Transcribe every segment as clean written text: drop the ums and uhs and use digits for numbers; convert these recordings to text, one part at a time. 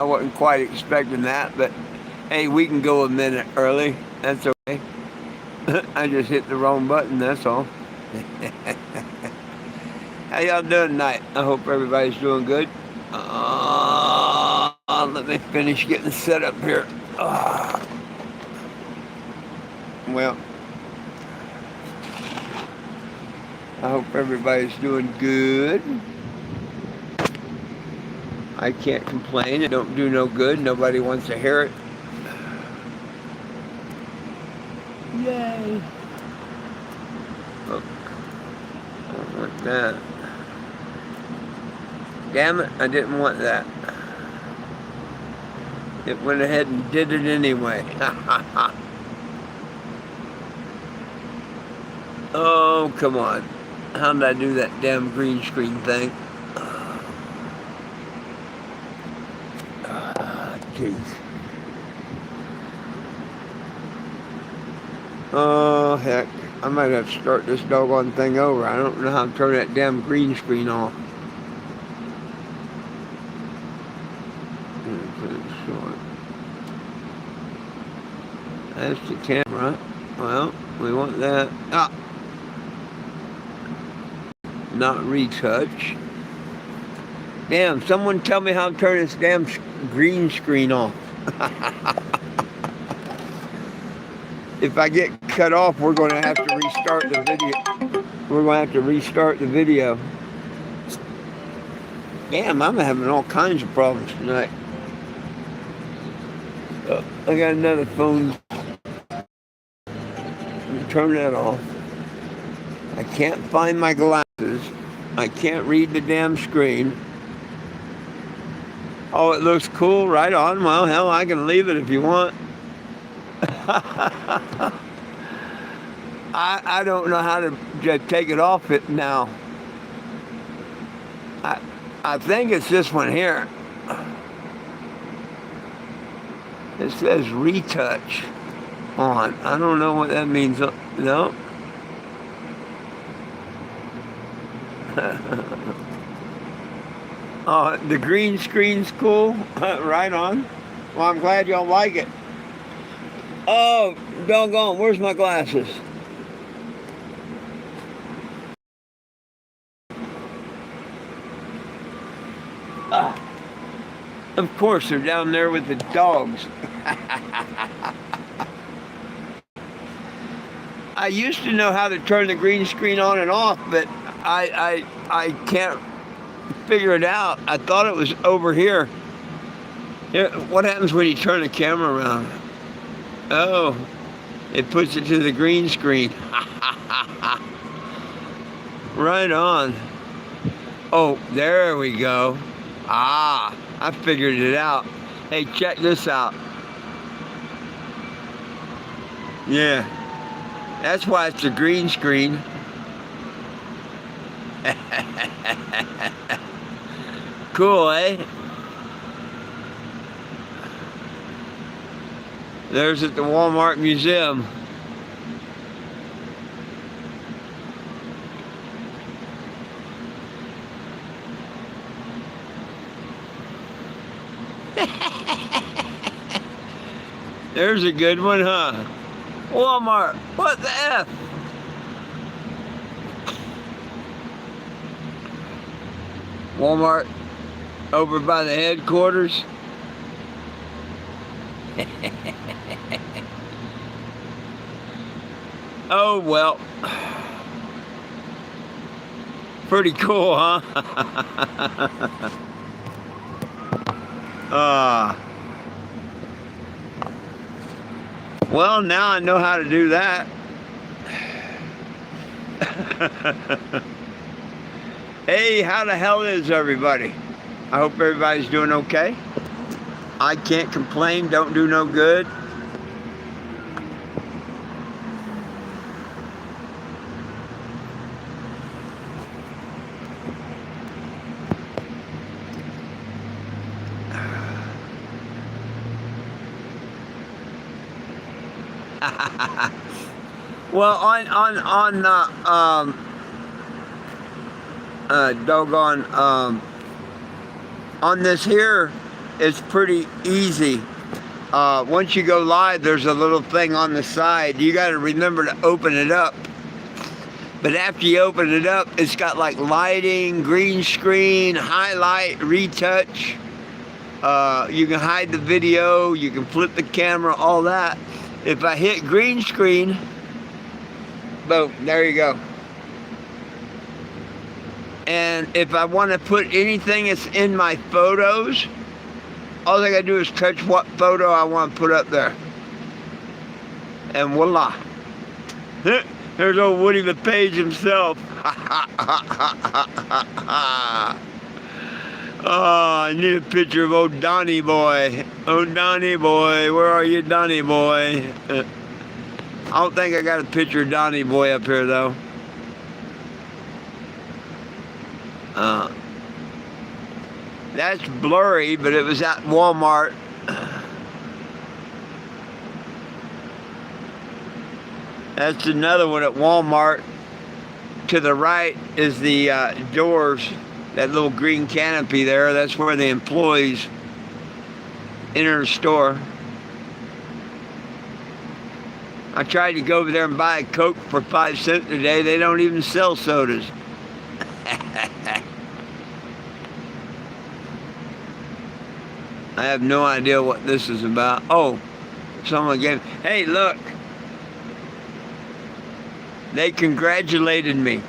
I wasn't quite expecting that, but hey, we can go a minute early. That's okay. I just hit the wrong button, that's all. How y'all doing tonight? I hope everybody's doing good. Let me finish getting set up here. Well, I hope everybody's doing good. I can't complain. It don't do no good. Nobody wants to hear it. Yay. Oh, I don't want that. Damn it, I didn't want that. It went ahead and did it anyway. Oh, come on. How did I do that damn green screen thing? Jeez. Oh, heck. I might have to start this doggone thing over. I don't know how to turn that damn green screen off. That's the camera. Well, we want that. Not retouch. Damn, someone tell me how to turn this damn green screen off. If I get cut off, we're going to have to restart the video. We're going to have to restart the video. Damn, I'm having all kinds of problems tonight. I got another phone. Turn that off. I can't find my glasses. I can't read the damn screen. Oh, it looks cool. Right on. Well, hell, I can leave it if you want. I don't know how to just take it off it now. I think it's this one here. It says retouch on. I don't know what that means. No. Oh, the green screen's cool. Right on. Well, I'm glad y'all like it. Oh, doggone, where's my glasses? Of course, they're down there with the dogs. I used to know how to turn the green screen on and off, but I can't figure it out. I thought it was over here. What happens when you turn the camera around? Oh, it puts it to the green screen. Right on. Oh, there we go. I figured it out. Hey, check this out. Yeah, that's why it's a green screen. Cool, eh? There's at the Walmart Museum. There's a good one, huh? Walmart, what the F? Walmart over by the headquarters. Oh, well. Pretty cool, huh? Well, now I know how to do that. Hey, how the hell is everybody? I hope everybody's doing okay. I can't complain, don't do no good. Well, on this here it's pretty easy. Once you go live, there's a little thing on the side. You got to remember to open it up. But after you open it up, it's got like lighting, green screen, highlight, retouch. You can hide the video, you can flip the camera, all that. If I hit green screen, boom, there you go. And if I want to put anything that's in my photos, all I gotta do is touch what photo I want to put up there. And voila. There's old Woody LePage himself. Oh, I need a picture of old Donnie boy. Oh, Donnie boy, where are you, Donnie boy? I don't think I got a picture of Donnie boy up here, though. That's blurry, but it was at Walmart. That's another one at Walmart. To the right is the doors, that little green canopy there. That's where the employees enter the store. I tried to go over there and buy a Coke for 5 cents today. They don't even sell sodas. I have no idea what this is about. Oh, someone gave, hey, look. They congratulated me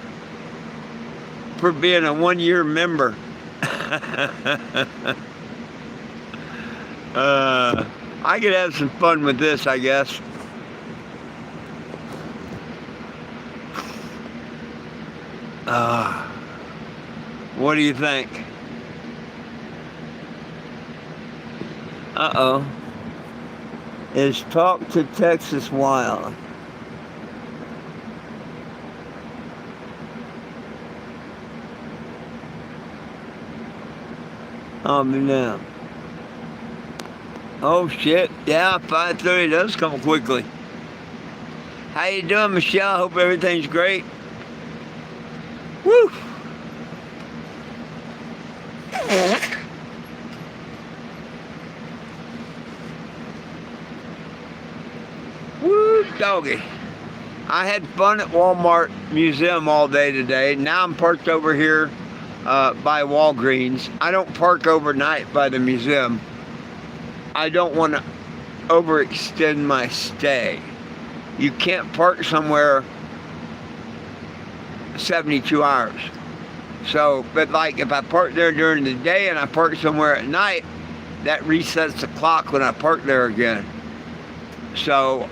for being a 1-year member. I could have some fun with this, I guess. What do you think? Uh-oh. Is Talk to Texas wild? No. Oh shit! Yeah, 5:30 does come quickly. How you doing, Michelle? Hope everything's great. Woo! Woo, doggy! I had fun at Walmart Museum all day today. Now I'm parked over here by Walgreens. I don't park overnight by the museum. I don't want to overextend my stay. You can't park somewhere 72 hours. So, but like if I park there during the day and I park somewhere at night, that resets the clock when I park there again. So,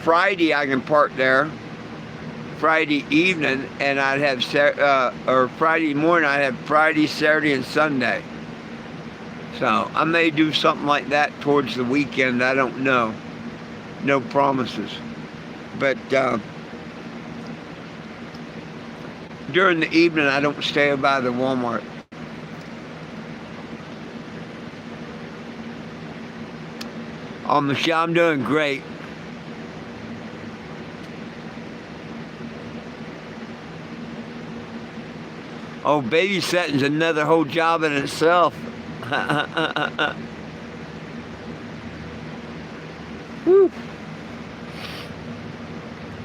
Friday I can park there. Friday evening, and I'd have, or Friday morning, I'd have Friday, Saturday, and Sunday. So I may do something like that towards the weekend. I don't know. No promises. But during the evening, I don't stay by the Walmart. Michelle, I'm doing great. Oh, babysitting's another whole job in itself. Whew.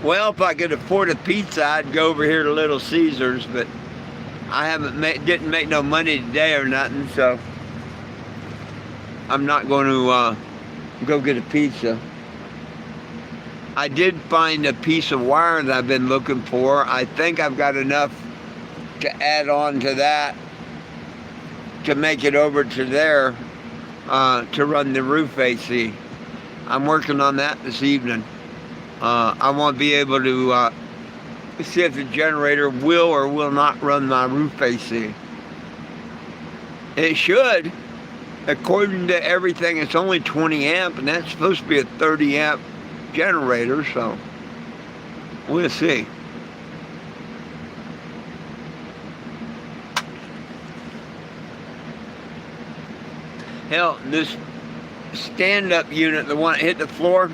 Well, if I could afford a pizza, I'd go over here to Little Caesars, but I didn't make no money today or nothing, so I'm not going to go get a pizza. I did find a piece of wire that I've been looking for. I think I've got enough to add on to that to make it over to there to run the roof AC. I'm working on that this evening. I want to be able to see if the generator will or will not run my roof AC. It should. According to everything, it's only 20 amp, and that's supposed to be a 30 amp generator, so we'll see. Hell, this stand-up unit, the one that hit the floor,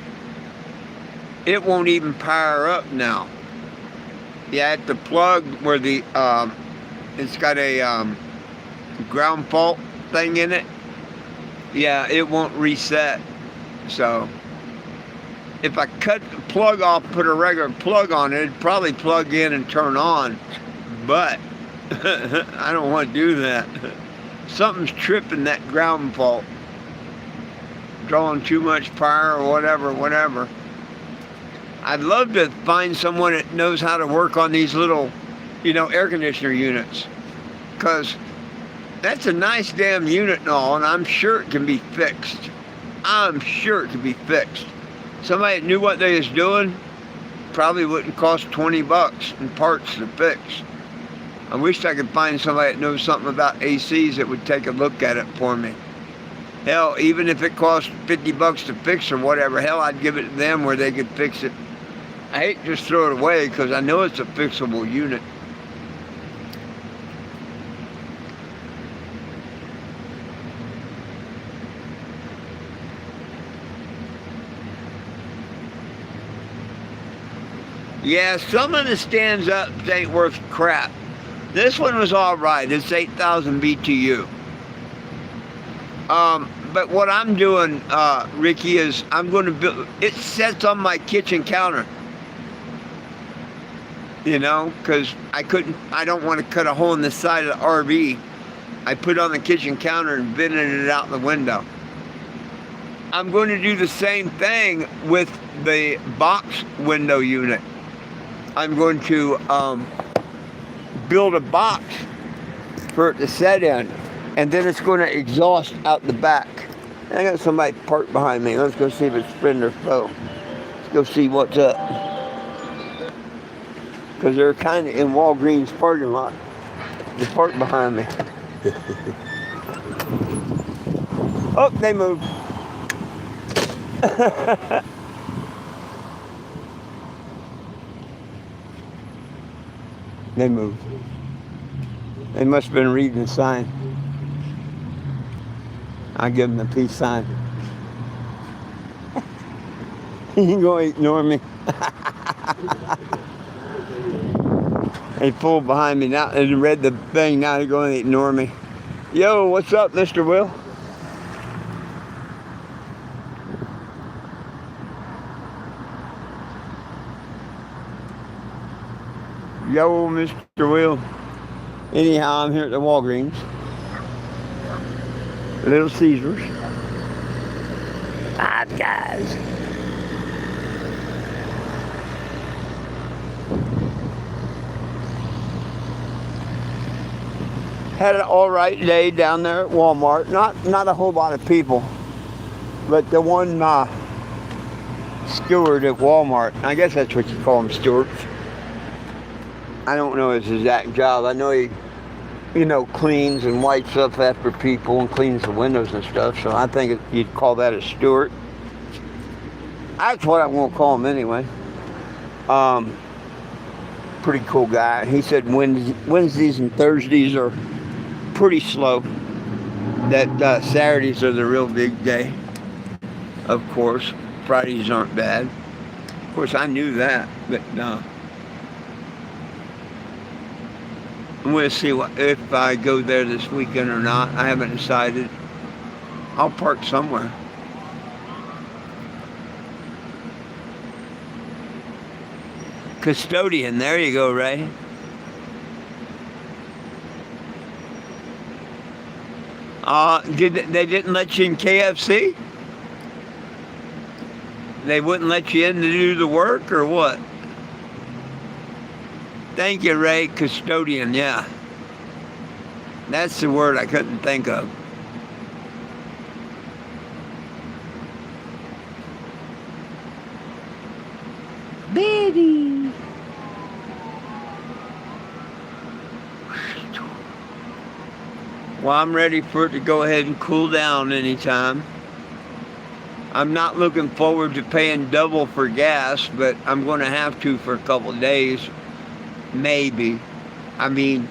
it won't even power up now. You have to plug where the, it's got a ground fault, thing in it, yeah, it won't reset. So if I cut the plug off, put a regular plug on it, it'd probably plug in and turn on. But I don't want to do that. Something's tripping that ground fault. Drawing too much power or whatever. I'd love to find someone that knows how to work on these little, air conditioner units. Because that's a nice damn unit and all, and I'm sure it can be fixed. Somebody that knew what they was doing probably wouldn't cost $20 in parts to fix. I wish I could find somebody that knows something about ACs that would take a look at it for me. Hell, even if it cost $50 to fix or whatever, hell, I'd give it to them where they could fix it. I hate to just throw it away because I know it's a fixable unit. Yeah, some of the stands up ain't worth crap. This one was all right. It's 8,000 BTU. But what I'm doing, Ricky, is I'm going to build. It sets on my kitchen counter. Because I don't want to cut a hole in the side of the RV. I put it on the kitchen counter and vented it out the window. I'm going to do the same thing with the box window unit. I'm going to build a box for it to set in, and then it's going to exhaust out the back. I got somebody parked behind me. Let's go see if it's friend or foe. Let's go see what's up. Because they're kind of in Walgreens parking lot. They're parked behind me. Oh, they moved. They moved. They must have been reading the sign. I'll give them the peace sign. You going to ignore me? They pulled behind me now and read the thing. Now they're going to ignore me. Yo, what's up, Mr. Will? Yo, Mr. Will. Anyhow, I'm here at the Walgreens. Little Caesars. Five Guys. Had an all right day down there at Walmart. Not a whole lot of people, but the one steward at Walmart. I guess that's what you call them, stewards. I don't know his exact job. I know he, cleans and wipes up after people and cleans the windows and stuff. So I think you'd call that a steward. That's what I'm going to call him anyway. Pretty cool guy. He said Wednesdays and Thursdays are pretty slow. That Saturdays are the real big day. Of course, Fridays aren't bad. Of course, I knew that, but no. I'm going to see if I go there this weekend or not. I haven't decided. I'll park somewhere. Custodian, there you go, Ray. They didn't let you in KFC? They wouldn't let you in to do the work, or what? Thank you, Ray. Custodian, yeah. That's the word I couldn't think of. Betty. Well, I'm ready for it to go ahead and cool down anytime. I'm not looking forward to paying double for gas, but I'm going to have to for a couple of days. Maybe. I mean,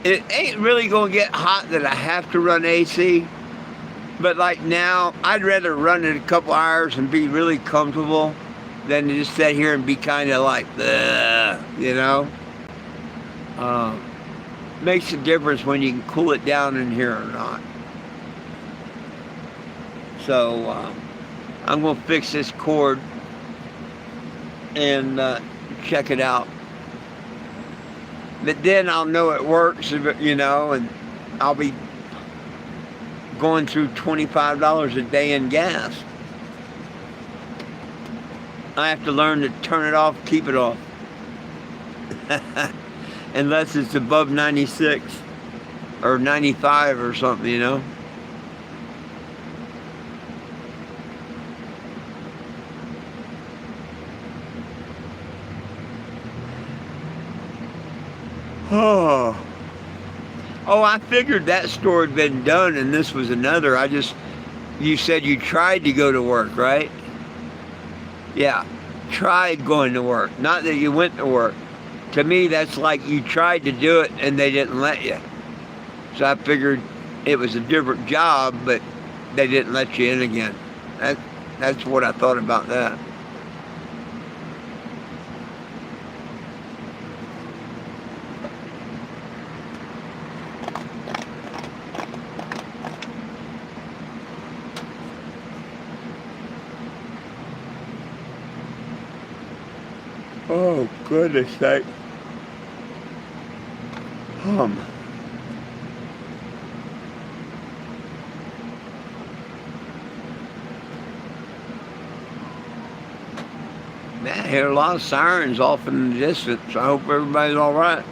it ain't really going to get hot that I have to run AC. But like now, I'd rather run it a couple hours and be really comfortable than to just sit here and be kind of like, makes a difference when you can cool it down in here or not. So I'm going to fix this cord and check it out. But then I'll know it works, you know, and I'll be going through $25 a day in gas. I have to learn to turn it off, keep it off. Unless it's above 96 or 95 or something, you know. Oh. Oh, I figured that store had been done and this was another. You said you tried to go to work, right? Yeah, tried going to work. Not that you went to work. To me, that's like you tried to do it and they didn't let you. So I figured it was a different job, but they didn't let you in again. That's what I thought about that. Oh, goodness sake. Man, I hear a lot of sirens off in the distance. I hope everybody's all right.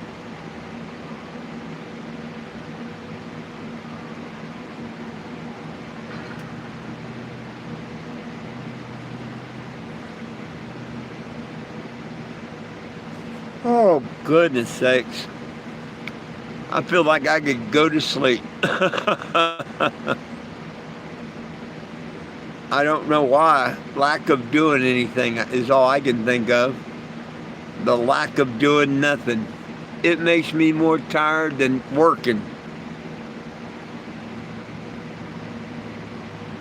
Oh, goodness sakes. I feel like I could go to sleep. I don't know why. Lack of doing anything is all I can think of. The lack of doing nothing. It makes me more tired than working.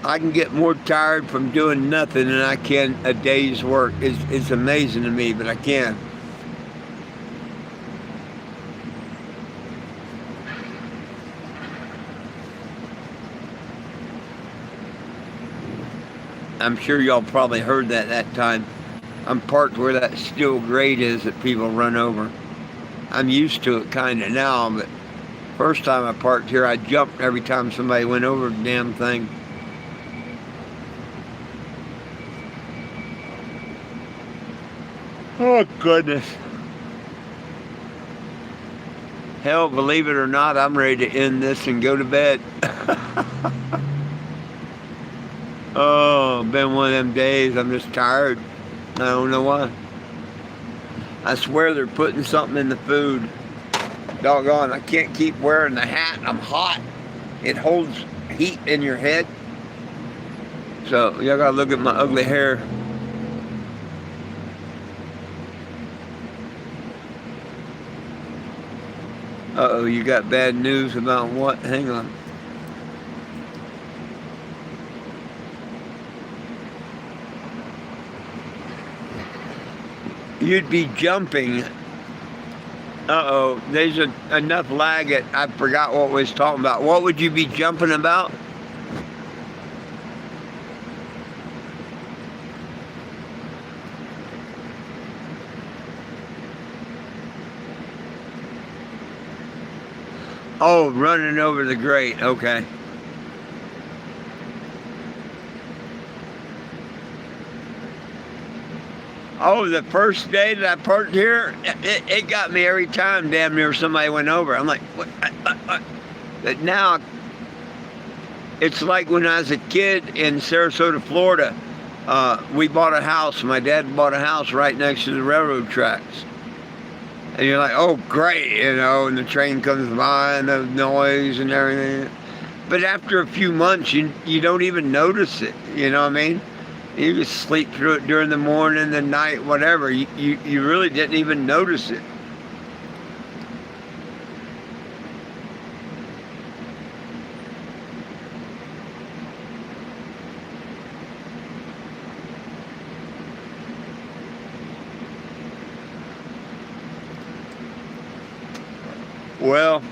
I can get more tired from doing nothing than I can a day's work. It's amazing to me, but I can. I'm sure y'all probably heard that time. I'm parked where that steel grate is that people run over. I'm used to it kind of now, but first time I parked here, I jumped every time somebody went over the damn thing. Oh, goodness. Hell, believe it or not, I'm ready to end this and go to bed. Oh, been one of them days. I'm just tired. I don't know why. I swear they're putting something in the food. Doggone, I can't keep wearing the hat. I'm hot. It holds heat in your head. So, y'all gotta look at my ugly hair. Uh-oh, you got bad news about what? Hang on. You'd be jumping. Uh-oh, there's enough lag that I forgot what we was talking about. What would you be jumping about? Oh, running over the grate, okay. Oh, the first day that I parked here, it got me every time damn near somebody went over. I'm like, what? But now, it's like when I was a kid in Sarasota, Florida. We bought a house. My dad bought a house right next to the railroad tracks. And you're like, oh, great, you know, and the train comes by and the noise and everything. But after a few months, you don't even notice it, you know what I mean? You just sleep through it during the morning, the night, whatever. You really didn't even notice it. Well,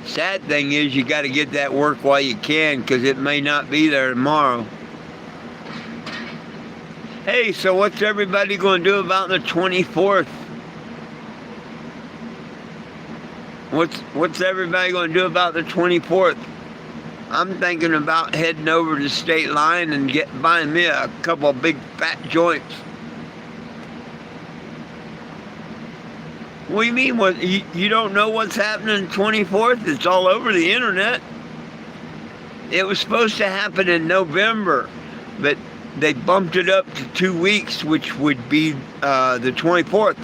Sad thing is you got to get that work while you can, because it may not be there tomorrow. Hey, so what's everybody going to do about the 24th? What's everybody going to do about the 24th? I'm thinking about heading over to the state line and buying me a couple of big fat joints. What do you mean? You don't know what's happening the 24th? It's all over the internet. It was supposed to happen in November, but they bumped it up to 2 weeks, which would be the 24th.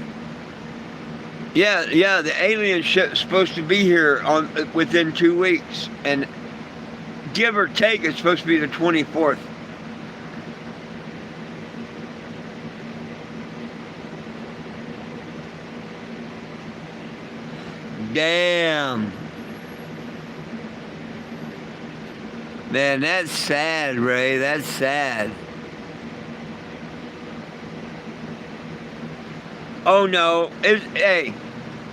Yeah, the alien ship's supposed to be here within 2 weeks, and give or take, it's supposed to be the 24th. Damn. Man, that's sad, Ray. That's sad. Oh no. Hey,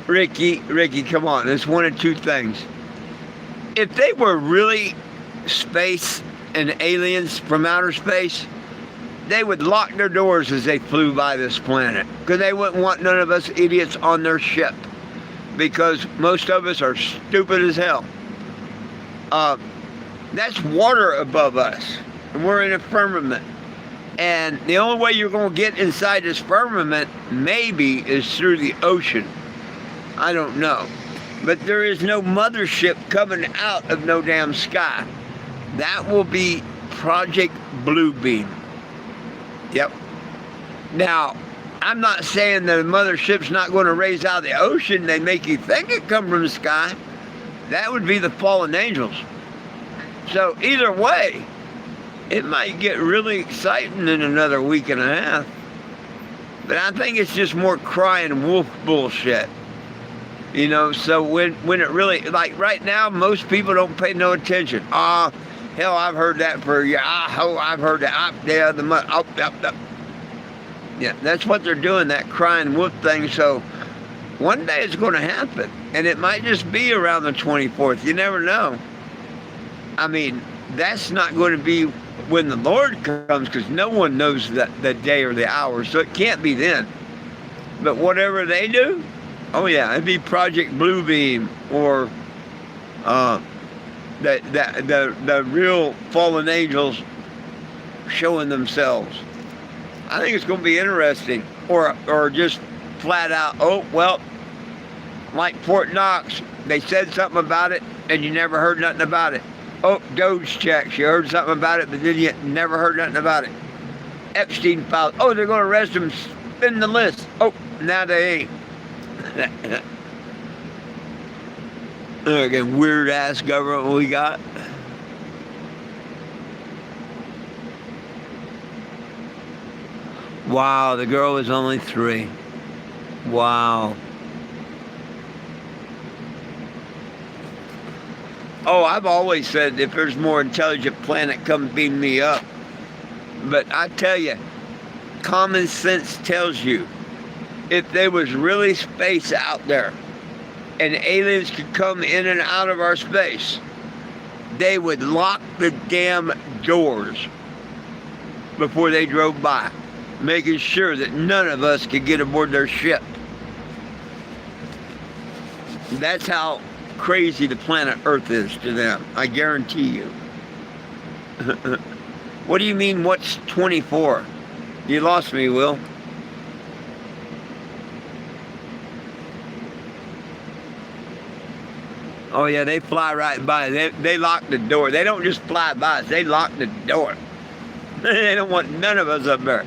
Ricky, come on. There's one of two things. If they were really space and aliens from outer space, they would lock their doors as they flew by this planet, because they wouldn't want none of us idiots on their ship, because most of us are stupid as hell. That's water above us, and we're in a firmament. And the only way you're going to get inside this firmament, maybe, is through the ocean. I don't know. But there is no mothership coming out of no damn sky. That will be Project Bluebeam. Yep. Now, I'm not saying that a mothership's not going to raise out of the ocean. They make you think it come from the sky. That would be the fallen angels. So either way, it might get really exciting in another week and a half. But I think it's just more crying wolf bullshit. You know, so when it really, like right now, most people don't pay no attention. Hell, I've heard that for a year. I've heard that. Yeah, that's what they're doing, that crying wolf thing. So one day it's going to happen. And it might just be around the 24th. You never know. I mean, that's not going to be when the Lord comes, because no one knows the day or the hour. So it can't be then. But whatever they do, oh yeah, it'd be Project Bluebeam, or the real fallen angels showing themselves. I think it's going to be interesting. Or just flat out, oh, well, like Fort Knox, they said something about it, and you never heard nothing about it. Oh, Doge checks, you heard something about it, but then you never heard nothing about it. Epstein files, oh, they're going to arrest him, spin the list. Oh, now they ain't. Again, weird ass government we got. Wow, the girl was only 3. Wow. Oh, I've always said if there's more intelligent planet, come beam me up. But I tell you, common sense tells you, if there was really space out there and aliens could come in and out of our space, they would lock the damn doors before they drove by, making sure that none of us could get aboard their ship. That's how crazy the planet Earth is to them, I guarantee you. What do you mean, what's 24? You lost me, Will. Oh yeah, they fly right by. They lock the door. They don't just fly by us, they lock the door. They don't want none of us up there.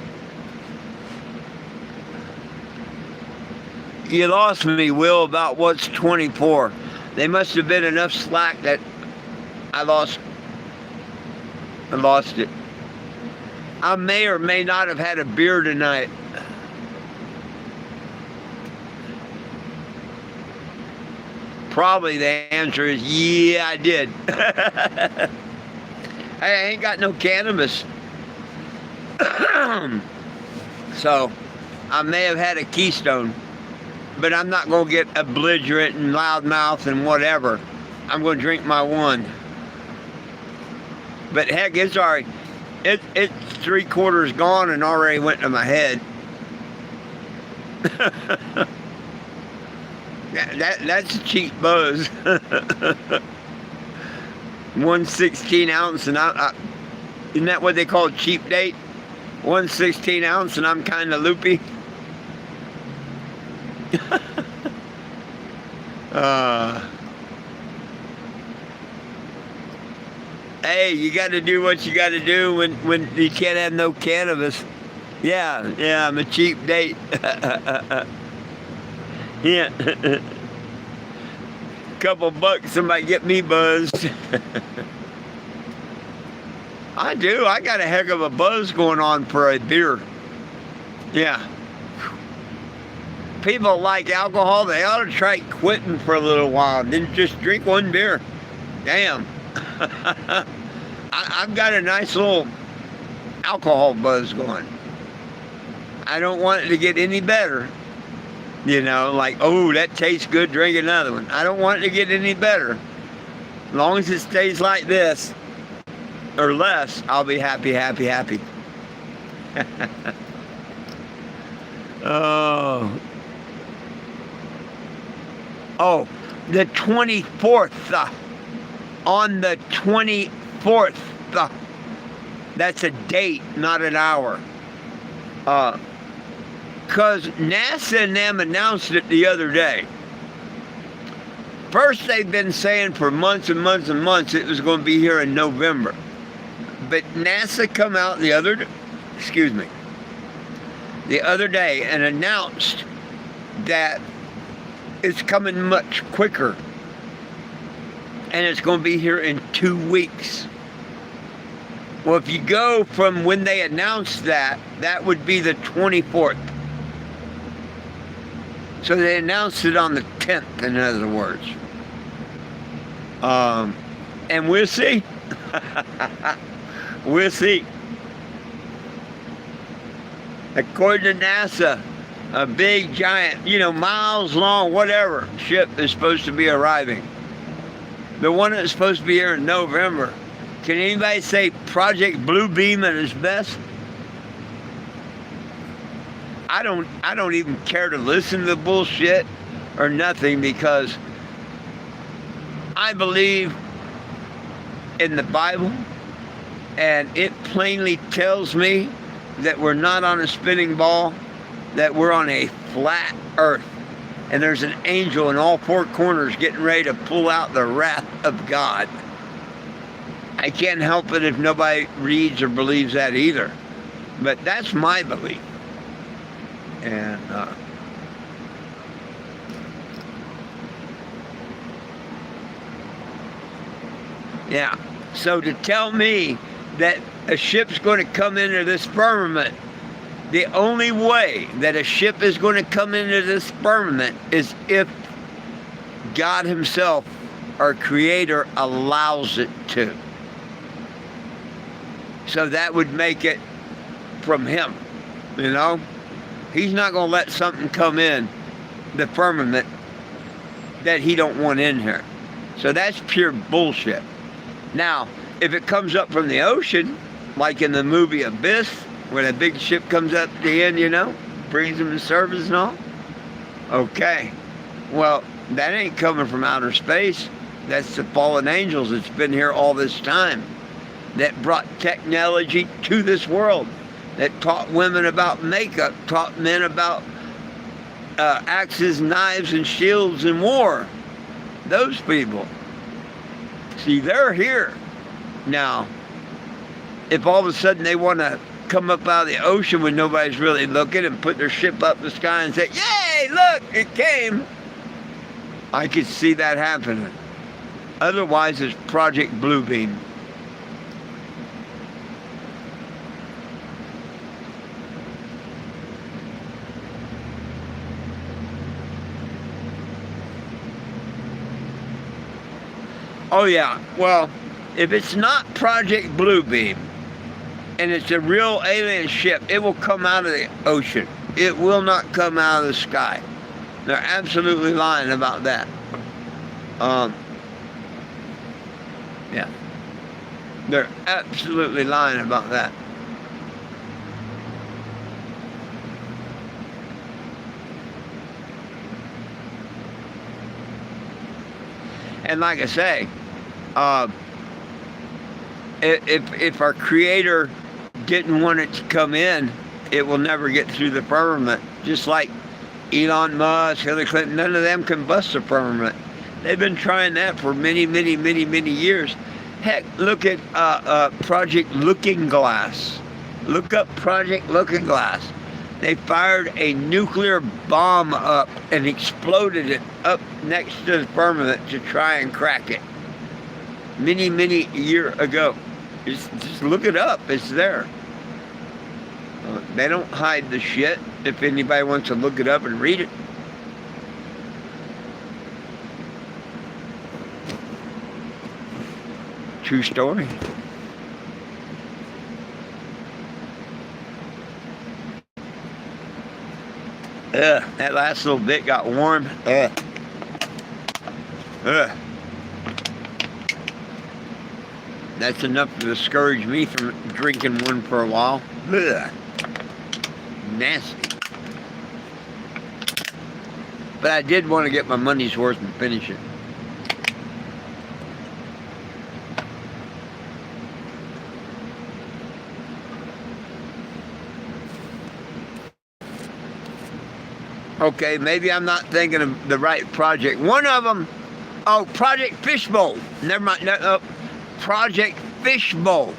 You lost me, Will, about what's 24. They must have been enough slack that I lost it. I may or may not have had a beer tonight. Probably the answer is, yeah, I did. I ain't got no cannabis. So, I may have had a Keystone. But I'm not going to get belligerent and loudmouth and whatever. I'm going to drink my one. But heck, it's already, it's 3/4 gone and already went to my head. That's a cheap buzz. 1/16 ounce, and isn't that what they call a cheap date? 1/16 ounce, and I'm kind of loopy. Hey, you got to do what you got to do when you can't have no cannabis. Yeah, I'm a cheap date. Yeah. Couple bucks, somebody get me buzzed. I do. I got a heck of a buzz going on for a beer. Yeah. People like alcohol, they ought to try quitting for a little while, then just drink one beer. Damn. I've got a nice little alcohol buzz going. I don't want it to get any better. You know, like, oh, that tastes good, drink another one. I don't want it to get any better. As long as it stays like this, or less, I'll be happy, happy, happy. Oh, the 24th. On the 24th. That's a date, not an hour. Because NASA and them announced it the other day. First, they've been saying for months and months and months it was going to be here in November. But NASA come out the other day and announced that it's coming much quicker. And it's going to be here in 2 weeks. Well, if you go from when they announced that, that would be the 24th. So they announced it on the 10th, in other words. And we'll see. We'll see. According to NASA, a big, giant, miles long, whatever, ship is supposed to be arriving. The one that's supposed to be here in November. Can anybody say Project Bluebeam at its best? I don't even care to listen to the bullshit or nothing, because I believe in the Bible, and it plainly tells me that we're not on a spinning ball, that we're on a flat earth. And there's an angel in all four corners getting ready to pull out the wrath of God. I can't help it if nobody reads or believes that either. But that's my belief. And yeah. So to tell me that a ship's going to come into this firmament, the only way that a ship is going to come into this firmament is if God himself, our creator, allows it to. So that would make it from him, He's not going to let something come in the firmament that he don't want in here. So that's pure bullshit. Now, if it comes up from the ocean, like in the movie Abyss, where that big ship comes up at the end, brings them to service and all. Okay. Well, that ain't coming from outer space. That's the fallen angels that's been here all this time, that brought technology to this world, that taught women about makeup, taught men about axes, knives, and shields and war. Those people. See, they're here. Now, if all of a sudden they want to come up out of the ocean when nobody's really looking and put their ship up in the sky and say, yay, look, it came, I could see that happening. Otherwise, it's Project Bluebeam. Oh yeah, well, if it's not Project Bluebeam, and it's a real alien ship, it will come out of the ocean. It will not come out of the sky. They're absolutely lying about that. Yeah. They're absolutely lying about that. And like I say, uh, if our Creator didn't want it to come in, it will never get through the firmament. Just like Elon Musk, Hillary Clinton, none of them can bust the firmament. They've been trying that for many, many, many, many years. Heck, look at Project Looking Glass. Look up Project Looking Glass. They fired a nuclear bomb up and exploded it up next to the firmament to try and crack it. Many, many years ago. Just look it up. It's there. They don't hide the shit if anybody wants to look it up and read it. True story. That last little bit got warm. That's enough to discourage me from drinking one for a while. Nasty. But I did want to get my money's worth and finish it. Okay, maybe I'm not thinking of the right project. One of them, Project Fishbowl. Never mind. No, Project Fishbowl.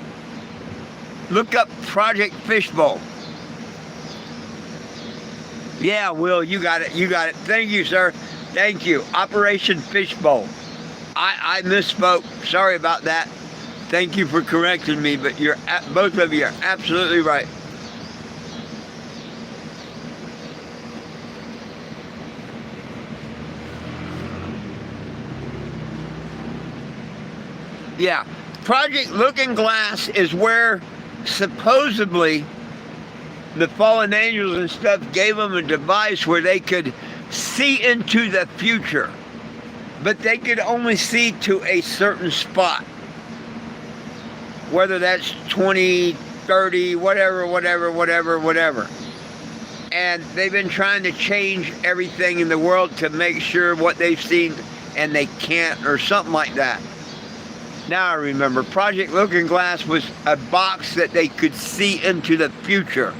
Look up Project Fishbowl. Yeah, Will, you got it. You got it. Thank you, sir. Thank you. Operation Fishbowl. I misspoke. Sorry about that. Thank you for correcting me, but both of you are absolutely right. Yeah, Project Looking Glass is where supposedly the fallen angels and stuff gave them a device where they could see into the future, but they could only see to a certain spot, whether that's 20, 30, whatever. And they've been trying to change everything in the world to make sure what they've seen and they can't, or something like that. Now I remember, Project Looking Glass was a box that they could see into the future.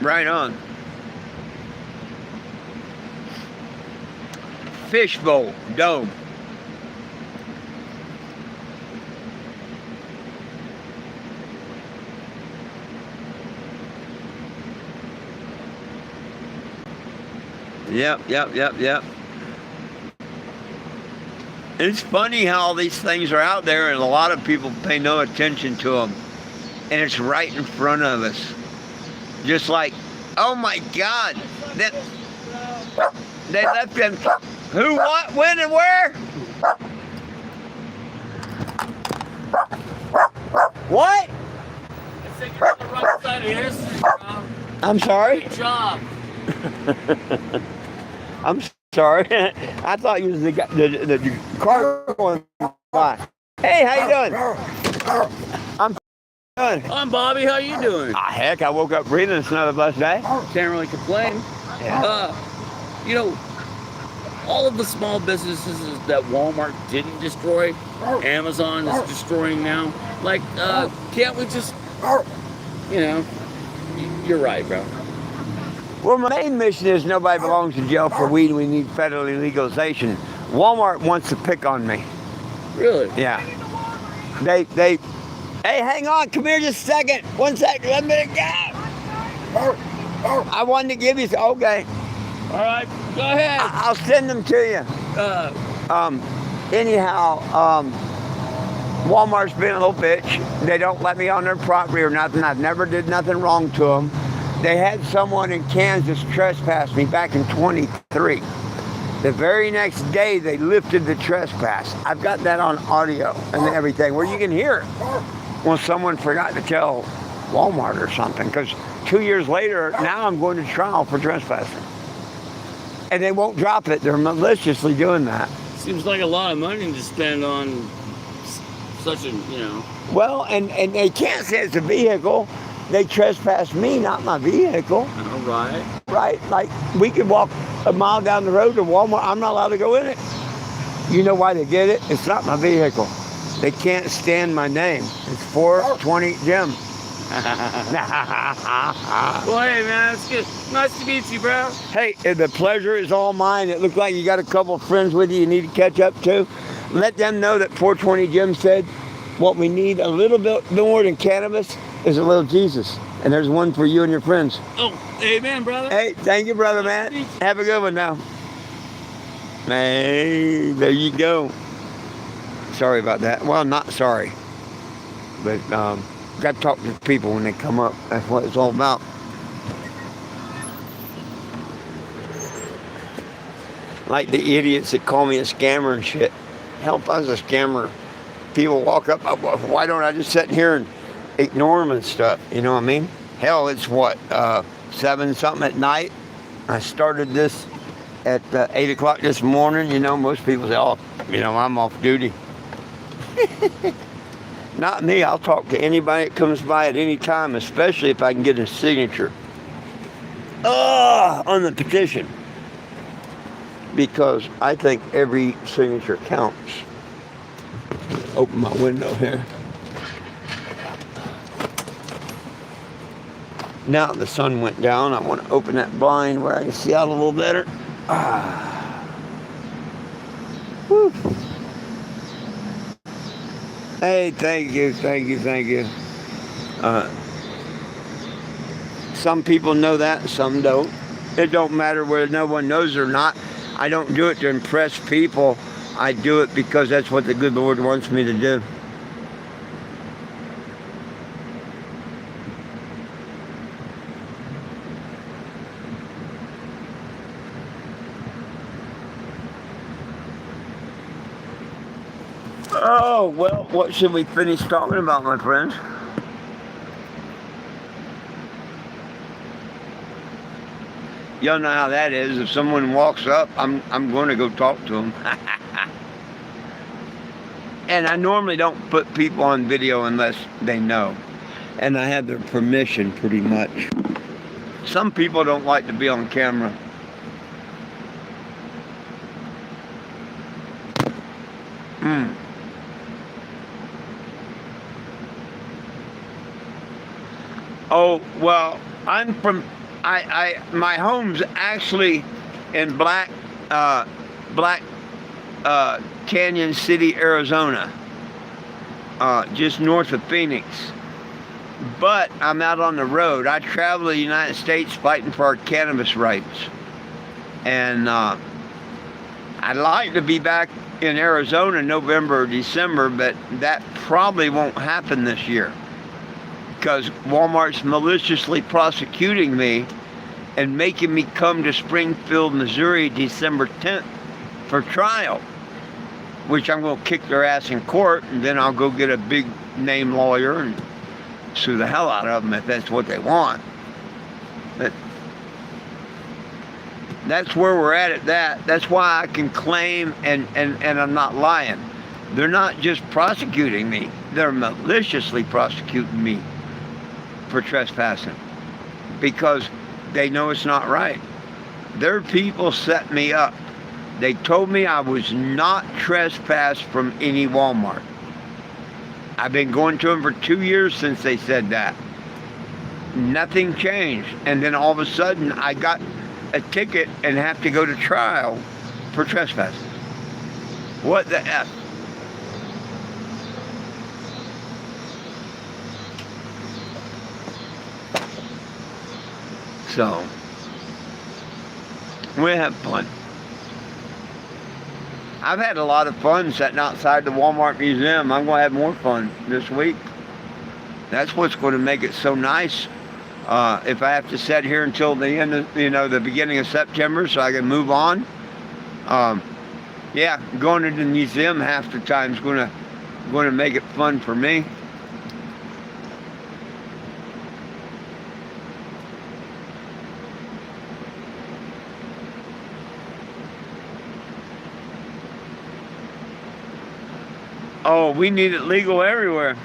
Right on. Fishbowl dome. Yep. It's funny how all these things are out there and a lot of people pay no attention to them. And it's right in front of us. Just like, oh my God, they left them. Who, what, when, and where? What? I said you're on the right side of history, bro. I'm sorry? Good job. I'm sorry. I thought you was the car going by. Hey, how you doing? I'm good. I'm Bobby. How you doing? Heck, I woke up breathing. It's another blessed day. Can't really complain. Yeah. You know, all of the small businesses that Walmart didn't destroy, Amazon is destroying now. Like, can't we just, you know, you're right, bro. Well, my main mission is nobody belongs in jail for weed. We need federal legalization. Walmart wants to pick on me. Really? Yeah. Hey, hang on. Come here just a second. 1 second. Let me go. I wanted to give you, okay. All right, go ahead. I'll send them to you. Anyhow, Walmart's been a little bitch. They don't let me on their property or nothing. I've never did nothing wrong to them. They had someone in Kansas trespass me back in 23. The very next day, they lifted the trespass. I've got that on audio and everything, where you can hear it. Well, someone forgot to tell Walmart or something, because 2 years later, now I'm going to trial for trespassing. and they won't drop it. They're maliciously doing that. Seems like a lot of money to spend on such a, you know. Well, and they can't say it's a vehicle. They trespass me, not my vehicle. All right. Right? Like, we could walk a mile down the road to Walmart. I'm not allowed to go in it. You know why they did it? It's not my vehicle. They can't stand my name. It's 420 Jim. Well, hey, man, it's good. Nice to meet you, bro. Hey, the pleasure is all mine. It looked like you got a couple of friends with you need to catch up to. Let them know that 420 Jim said what we need a little bit more than cannabis is a little Jesus. And there's one for you and your friends. Oh, amen, brother. Hey, thank you, brother, man. Have a good one now. Hey, there you go. Sorry about that. Well, not sorry. But, got to talk to people when they come up. That's what it's all about. Like the idiots that call me a scammer and shit. Hell, if I was a scammer, people walk up, why don't I just sit here and ignore them and stuff? You know what I mean? Hell, it's what, 7 something at night? I started this at 8 o'clock this morning. You know, most people say, oh, you know, I'm off duty. Not me. I'll talk to anybody that comes by at any time, especially if I can get a signature on the petition. Because I think every signature counts. Open my window here. Now the sun went down, I want to open that blind where I can see out a little better. Whew. Hey, thank you. Some people know that, some don't. It don't matter whether no one knows or not. I don't do it to impress people. I do it because that's what the good Lord wants me to do. Oh, well, what should we finish talking about, my friends? Y'all know how that is. If someone walks up, I'm going to go talk to them. And I normally don't put people on video unless they know. And I have their permission, pretty much. Some people don't like to be on camera. Oh, well, I'm from, my home's actually in Black Canyon City, Arizona, just north of Phoenix. But I'm out on the road. I travel the United States fighting for our cannabis rights. And I'd like to be back in Arizona in November or December, but that probably won't happen this year. Because Walmart's maliciously prosecuting me and making me come to Springfield, Missouri, December 10th for trial, which I'm going to kick their ass in court, and then I'll go get a big name lawyer and sue the hell out of them if that's what they want. But that's where we're at that. That's why I can claim, and I'm not lying. They're not just prosecuting me. They're maliciously prosecuting me for trespassing because they know it's not right. Their people set me up. They told me I was not trespassed from any Walmart. I've been going to them for 2 years since they said that. Nothing changed. And then all of a sudden I got a ticket and have to go to trial for trespassing. What the F? So, we have fun. I've had a lot of fun sitting outside the Walmart Museum. I'm going to have more fun this week. That's what's going to make it so nice. If I have to sit here until the end of, the beginning of September so I can move on. Yeah, going to the museum half the time is going to make it fun for me. Oh, we need it legal everywhere.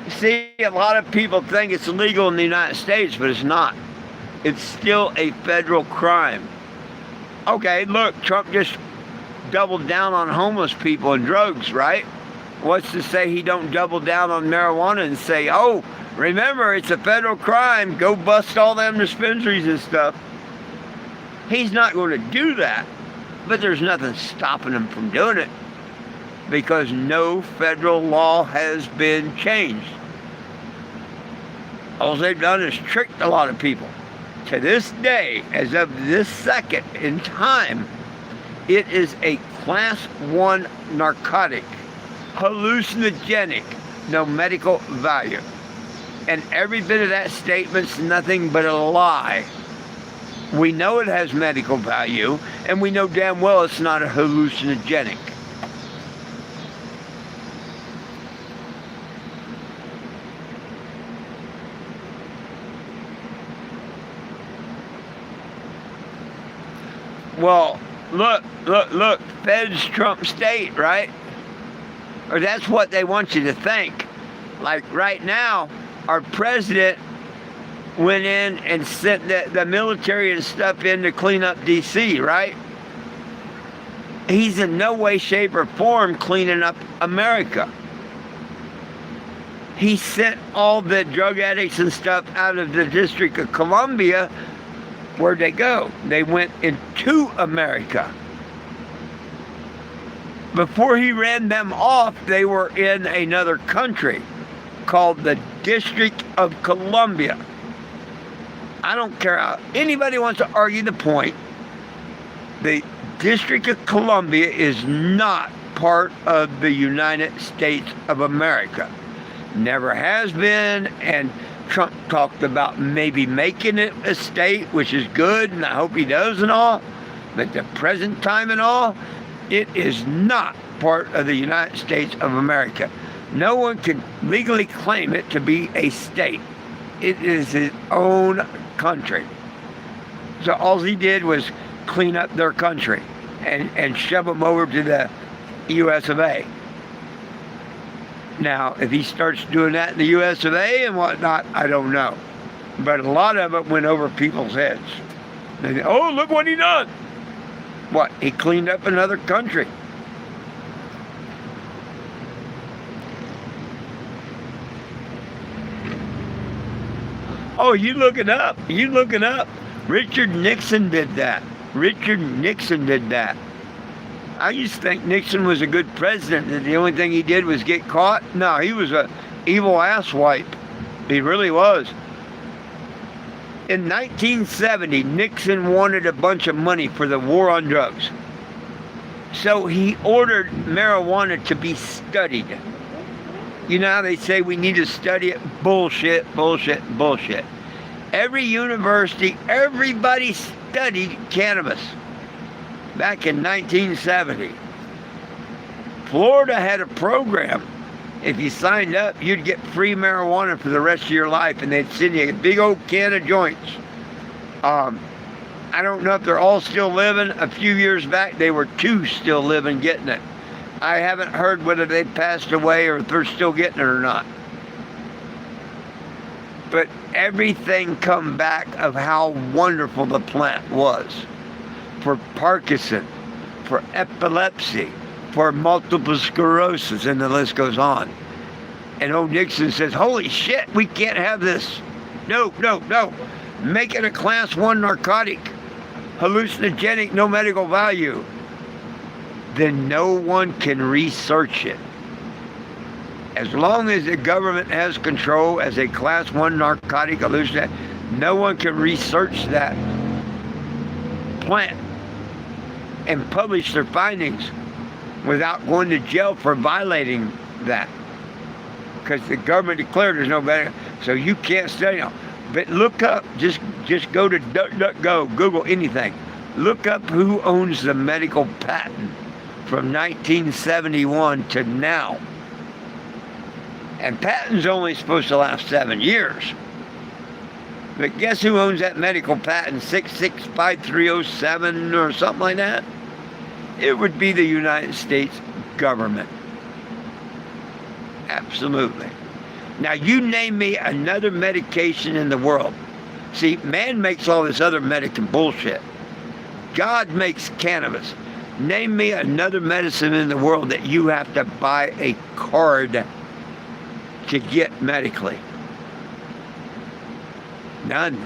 See, a lot of people think it's illegal in the United States, but it's not. It's still a federal crime. Okay, look, Trump just doubled down on homeless people and drugs, right? What's to say he don't double down on marijuana and say, oh, remember, it's a federal crime, go bust all them dispensaries and stuff. He's not going to do that, but there's nothing stopping him from doing it because no federal law has been changed. All they've done is tricked a lot of people. To this day, as of this second in time, it is a class 1 narcotic, hallucinogenic, no medical value. And every bit of that statement's nothing but a lie. We know it has medical value, and we know damn well it's not a hallucinogenic. Well, look, Feds Trump state, right? Or that's what they want you to think. Like right now, our president went in and sent the military and stuff in to clean up D.C., right? He's in no way, shape, or form cleaning up America. He sent all the drug addicts and stuff out of the District of Columbia. Where'd they go? They went into America. Before he ran them off, they were in another country called the District of Columbia. I don't care how anybody wants to argue the point. The District of Columbia is not part of the United States of America. Never has been, and Trump talked about maybe making it a state, which is good, and I hope he does and all. But the present time and all, it is not part of the United States of America. No one can legally claim it to be a state. It is his own country. So all he did was clean up their country and shove them over to the U.S. of A. Now, if he starts doing that in the U.S. of A and whatnot, I don't know. But a lot of it went over people's heads. They, oh, look what he done. What? He cleaned up another country. Oh, you look it up. You look it up. Richard Nixon did that. Richard Nixon did that. I used to think Nixon was a good president, and the only thing he did was get caught. No, he was a evil asswipe. He really was. In 1970, Nixon wanted a bunch of money for the war on drugs. So he ordered marijuana to be studied. You know how they say we need to study it? Bullshit, bullshit, bullshit. Every university, everybody studied cannabis back in 1970. Florida had a program. If you signed up, you'd get free marijuana for the rest of your life, and they'd send you a big old can of joints. I don't know if they're all still living. A few years back, they were 2 still living getting it. I haven't heard whether they passed away or if they're still getting it or not. But everything come back of how wonderful the plant was. For Parkinson, for epilepsy, for multiple sclerosis, and the list goes on. And old Nixon says, holy shit, we can't have this. No, no, no. Make it a class 1 narcotic, hallucinogenic, no medical value. Then no one can research it. As long as the government has control as a class 1 narcotic hallucinogenic, no one can research that plant and publish their findings without going to jail for violating that. Because the government declared there's no better, so you can't study it. But look up, just go to DuckDuckGo, Google anything. Look up who owns the medical patent from 1971 to now. And patent's only supposed to last 7 years. But guess who owns that medical patent, 6653007 or something like that? it would be the United States government. Absolutely. Now, you name me another medication in the world. See, man makes all this other medical bullshit. God makes cannabis. Name me another medicine in the world that you have to buy a card to get medically. None.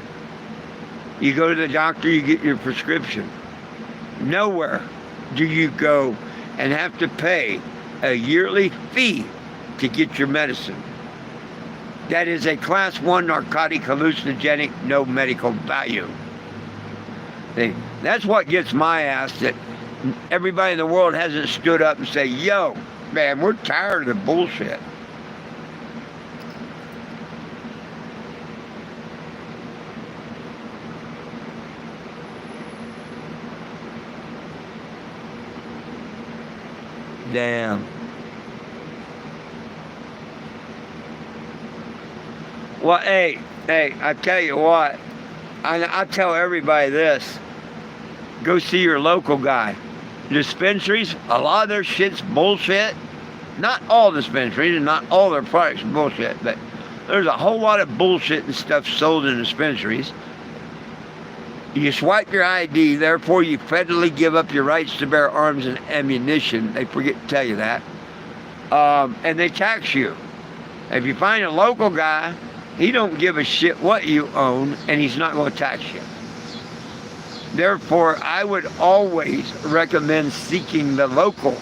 You go to the doctor, you get your prescription. Nowhere do you go and have to pay a yearly fee to get your medicine. That is a class 1 narcotic hallucinogenic, no medical value. See, that's what gets my ass, that everybody in the world hasn't stood up and say, yo, man, we're tired of the bullshit. Damn. Well, hey, I tell you what, I tell everybody this. Go see your local guy. Dispensaries, a lot of their shit's bullshit. Not all dispensaries and not all their products are bullshit, but there's a whole lot of bullshit and stuff sold in dispensaries. You swipe your ID, therefore you federally give up your rights to bear arms and ammunition. They forget to tell you that. And they tax you. If you find a local guy, he don't give a shit what you own, and he's not going to tax you. Therefore, I would always recommend seeking the local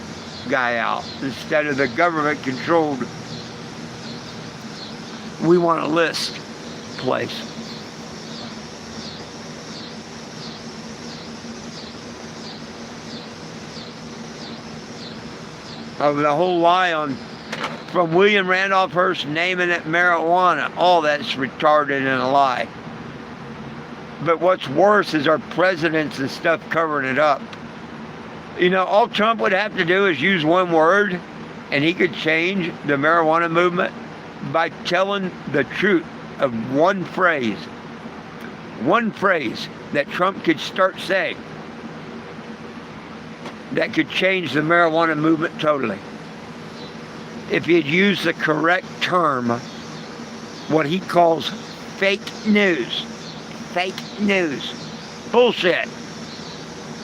guy out instead of the government-controlled, we want a list place. The whole lie from William Randolph Hearst naming it marijuana, all that's retarded and a lie. But what's worse is our presidents and stuff covering it up. You know, all Trump would have to do is use one word, and he could change the marijuana movement by telling the truth of one phrase. One phrase that Trump could start saying that could change the marijuana movement totally. If he'd use the correct term, what he calls fake news. Fake news. Bullshit.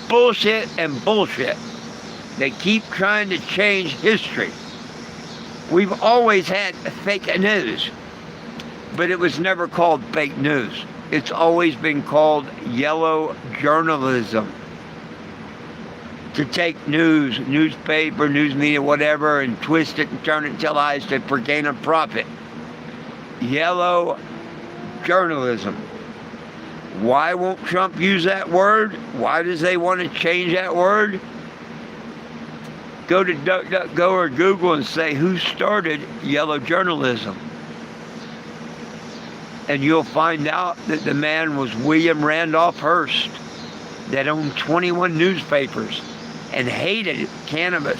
Bullshit and bullshit. They keep trying to change history. We've always had fake news, but it was never called fake news. It's always been called yellow journalism. To take news, newspaper, news media, whatever, and twist it and turn it and tell lies for gain of profit. Yellow journalism. Why won't Trump use that word? Why does they want to change that word? Go to DuckDuckGo or Google and say, who started yellow journalism? And you'll find out that the man was William Randolph Hearst, that owned 21 newspapers and hated cannabis.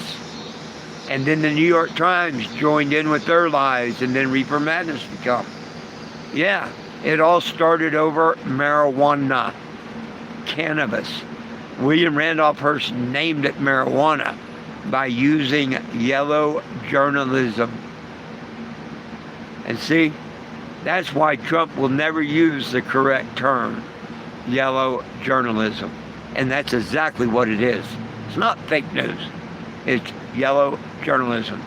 And then the New York Times joined in with their lies, and then Reefer Madness to come. Yeah, it all started over marijuana, cannabis. William Randolph Hearst named it marijuana by using yellow journalism. And see, that's why Trump will never use the correct term, yellow journalism. And that's exactly what it is. It's not fake news. It's yellow journalism.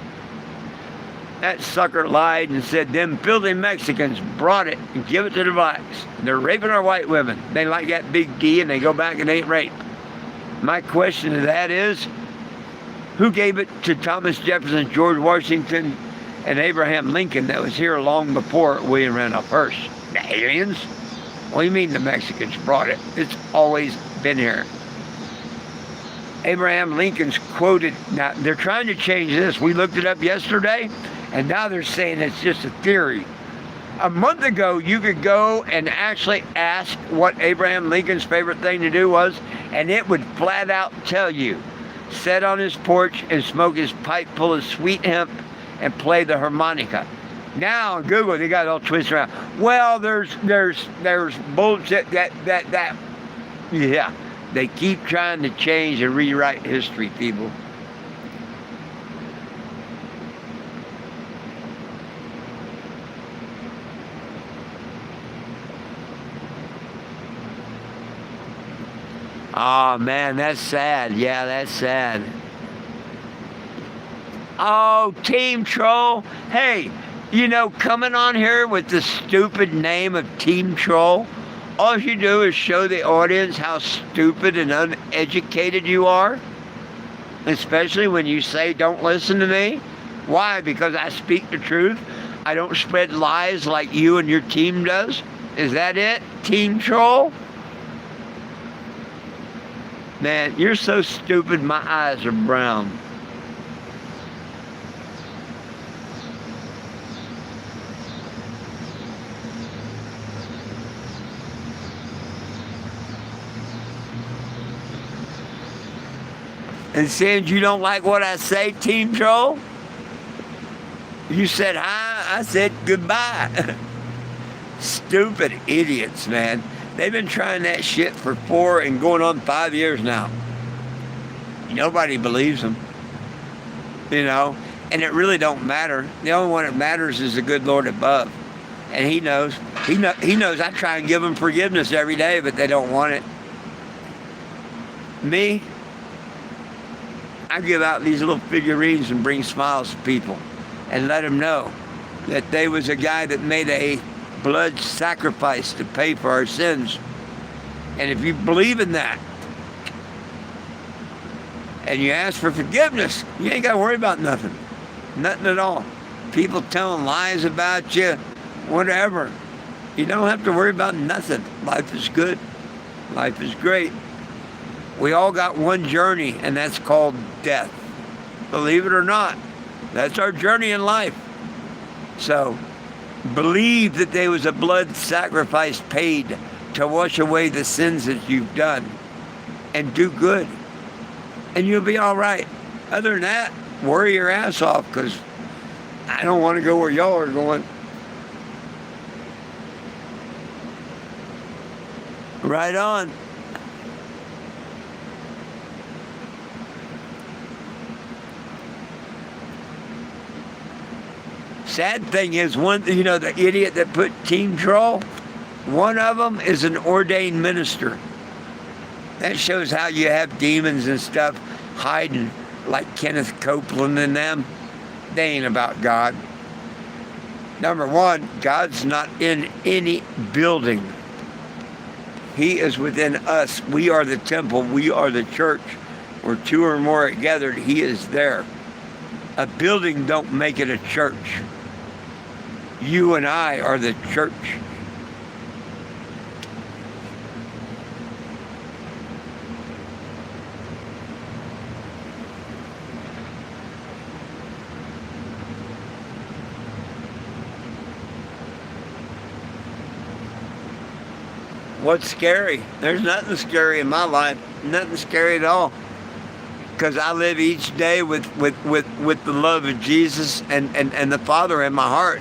That sucker lied and said them filthy Mexicans brought it and give it to the blacks. They're raping our white women. They like that big D and they go back and ain't rape. My question to that is, who gave it to Thomas Jefferson, George Washington, and Abraham Lincoln that was here long before William Randolph Hearst? The aliens? What do you mean the Mexicans brought it? It's always been here. Abraham Lincoln's quoted, now they're trying to change this. We looked it up yesterday, and now they're saying it's just a theory. A month ago, you could go and actually ask what Abraham Lincoln's favorite thing to do was, and it would flat out tell you. Sit on his porch and smoke his pipe full of sweet hemp and play the harmonica. Now on Google, they got it all twisted around. Well, there's bullshit that yeah. They keep trying to change and rewrite history, people. Oh, man, that's sad. Yeah, that's sad. Oh, Team Troll. Hey, coming on here with the stupid name of Team Troll, all you do is show the audience how stupid and uneducated you are. Especially when you say, don't listen to me. Why? Because I speak the truth. I don't spread lies like you and your team does. Is that it, Team Troll? Man, you're so stupid, my eyes are brown. And since you don't like what I say, Team Troll, you said hi, I said goodbye. Stupid idiots, man. They've been trying that shit for 4 and going on 5 years now. Nobody believes them. And it really don't matter. The only one that matters is the good Lord above. And he knows. He knows I try and give them forgiveness every day, but they don't want it. Me, I give out these little figurines and bring smiles to people and let them know that there was a guy that made a blood sacrifice to pay for our sins. And if you believe in that and you ask for forgiveness, you ain't got to worry about nothing. Nothing at all. People telling lies about you, whatever. You don't have to worry about nothing. Life is good. Life is great. We all got one journey, and that's called death. Believe it or not, that's our journey in life. So, believe that there was a blood sacrifice paid to wash away the sins that you've done, and do good, and you'll be all right. Other than that, worry your ass off, because I don't want to go where y'all are going. Right on. Sad thing is, the idiot that put Team Troll, one of them is an ordained minister. That shows how you have demons and stuff hiding, like Kenneth Copeland and them. They ain't about God. Number one, God's not in any building. He is within us. We are the temple. We are the church. Where 2 or more are gathered, He is there. A building don't make it a church. You and I are the church. What's scary? There's nothing scary in my life. Nothing scary at all. Because I live each day with the love of Jesus and the Father in my heart.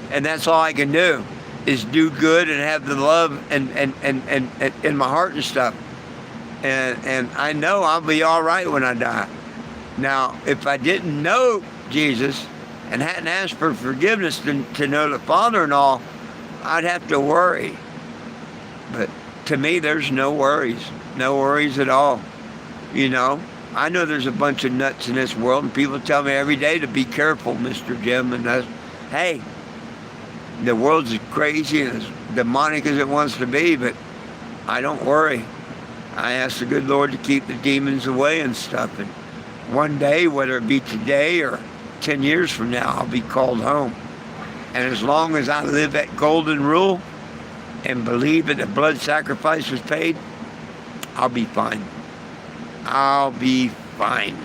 And that's all I can do, is do good and have the love and in my heart and stuff. And I know I'll be all right when I die. Now, if I didn't know Jesus and hadn't asked for forgiveness to know the Father and all, I'd have to worry. But to me, there's no worries. No worries at all. I know there's a bunch of nuts in this world, and people tell me every day to be careful, Mr. Jim. And hey, the world's as crazy and as demonic as it wants to be, but I don't worry. I ask the good Lord to keep the demons away and stuff. And one day, whether it be today or 10 years from now, I'll be called home. And as long as I live that golden rule and believe that the blood sacrifice was paid, I'll be fine. I'll be fine.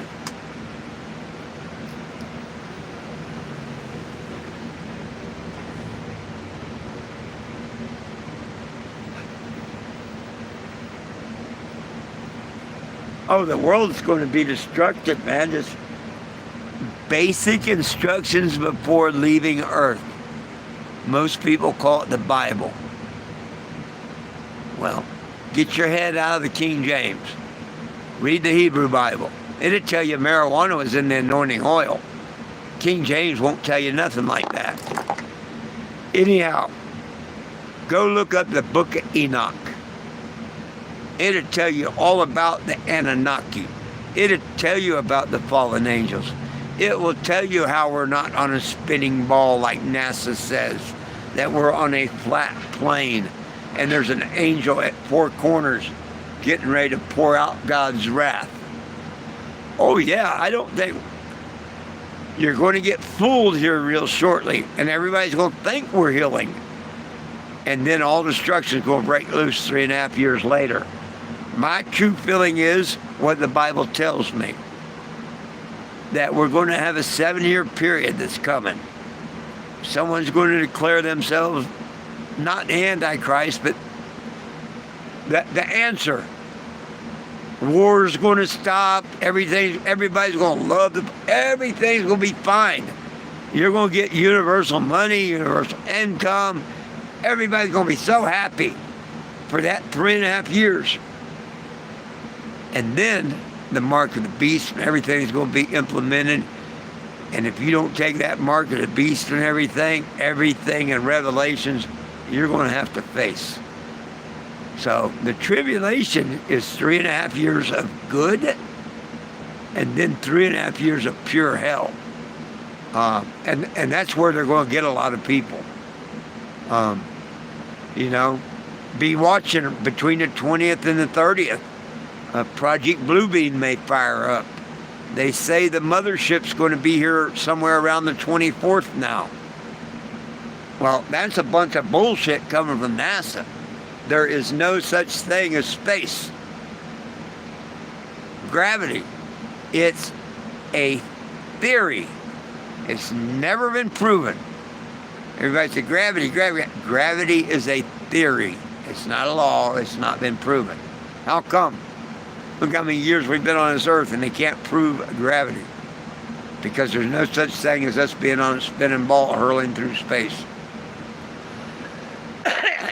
Oh, the world's going to be destructive, man. Just basic instructions before leaving Earth. Most people call it the Bible. Well, Get your head out of the King James. Read the Hebrew Bible. It'll tell you marijuana was in the anointing oil. King James won't tell you nothing like that. Anyhow, go look up the book of Enoch. It'll tell you all about the Anunnaki. It'll tell you about the fallen angels. It will tell you how we're not on a spinning ball like NASA says, that we're on a flat plane, and there's an angel at four corners getting ready to pour out God's wrath. Oh yeah, I don't think you're going to get fooled here real shortly, and everybody's going to think we're healing. And then all destruction is going to break loose 3.5 years later. My true feeling is what the Bible tells me, that we're going to have a 7-year period that's coming. Someone's going to declare themselves not the Antichrist, but the answer. War's going to stop. Everybody's going to love everything's going to be fine. You're going to get universal money, universal income. Everybody's going to be so happy for that 3.5 years. And then the mark of the beast and everything's going to be implemented. And if you don't take that mark of the beast and everything in Revelations, you're going to have to face. So the tribulation is 3.5 years of good, and then 3.5 years of pure hell. And that's where they're going to get a lot of people. Be watching between the 20th and the 30th. Project Bluebeam may fire up. They say the mothership's going to be here somewhere around the 24th now. Well, that's a bunch of bullshit coming from NASA. There is no such thing as space. Gravity. It's a theory. It's never been proven. Everybody said gravity. Gravity is a theory. It's not a law. It's not been proven. How come? Look how many years we've been on this earth and they can't prove gravity. Because there's no such thing as us being on a spinning ball hurling through space.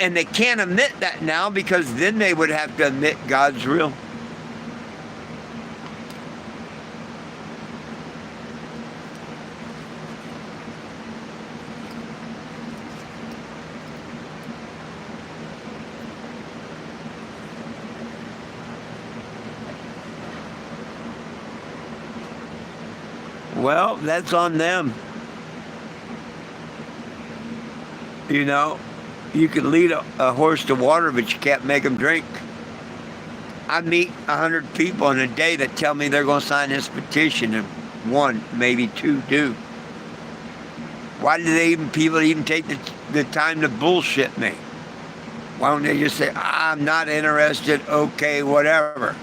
And they can't admit that now, because then they would have to admit God's real. Well, that's on them. You can lead a horse to water, but you can't make them drink. I meet 100 people in a day that tell me they're going to sign this petition, and 1, maybe 2 do. Why do people even take the time to bullshit me? Why don't they just say, I'm not interested, okay, whatever?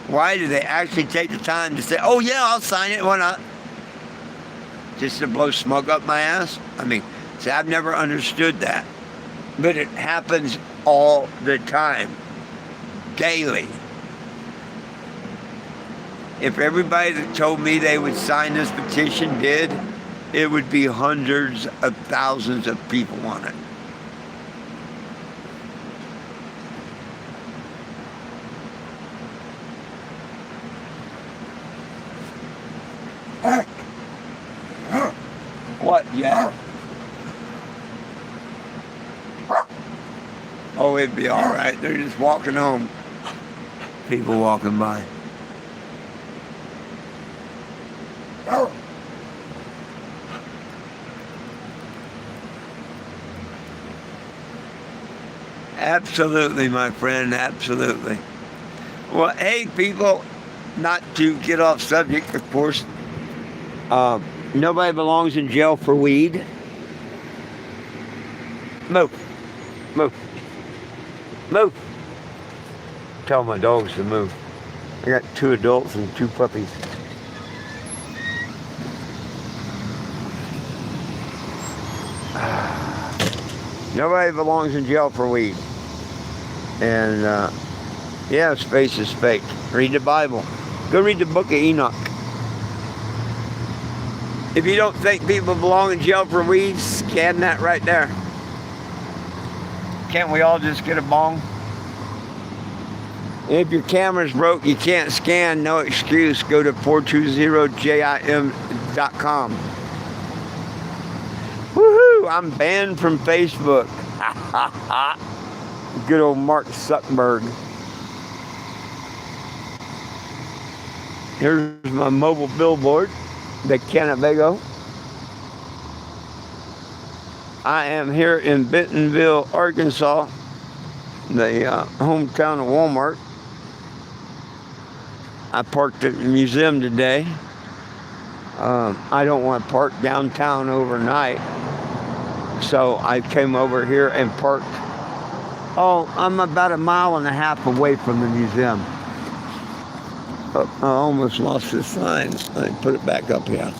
Why do they actually take the time to say, oh yeah, I'll sign it, why not? Just to blow smoke up my ass? See, I've never understood that. But it happens all the time, daily. If everybody that told me they would sign this petition did, it would be hundreds of thousands of people on it. What, yeah? Oh, it'd be all right. They're just walking home. People walking by. Absolutely, my friend, absolutely. Well, hey, people, not to get off subject, of course, nobody belongs in jail for weed. Move. Move. Move. Tell my dogs to move. I got 2 adults and 2 puppies. Nobody belongs in jail for weed. And, yeah, space is fake. Read the Bible. Go read the book of Enoch. If you don't think people belong in jail for weed, scan that right there. Can't we all just get a bong? If your camera's broke, you can't scan, no excuse. Go to 420jim.com. Woohoo! I'm banned from Facebook. Good old Mark Zuckerberg. Here's my mobile billboard, the Cannebago. I am here in Bentonville, Arkansas, the hometown of Walmart. I parked at the museum today. I don't want to park downtown overnight, so I came over here and parked. Oh, I'm about 1.5 miles away from the museum. Oh, I almost lost the sign. Let me put it back up here.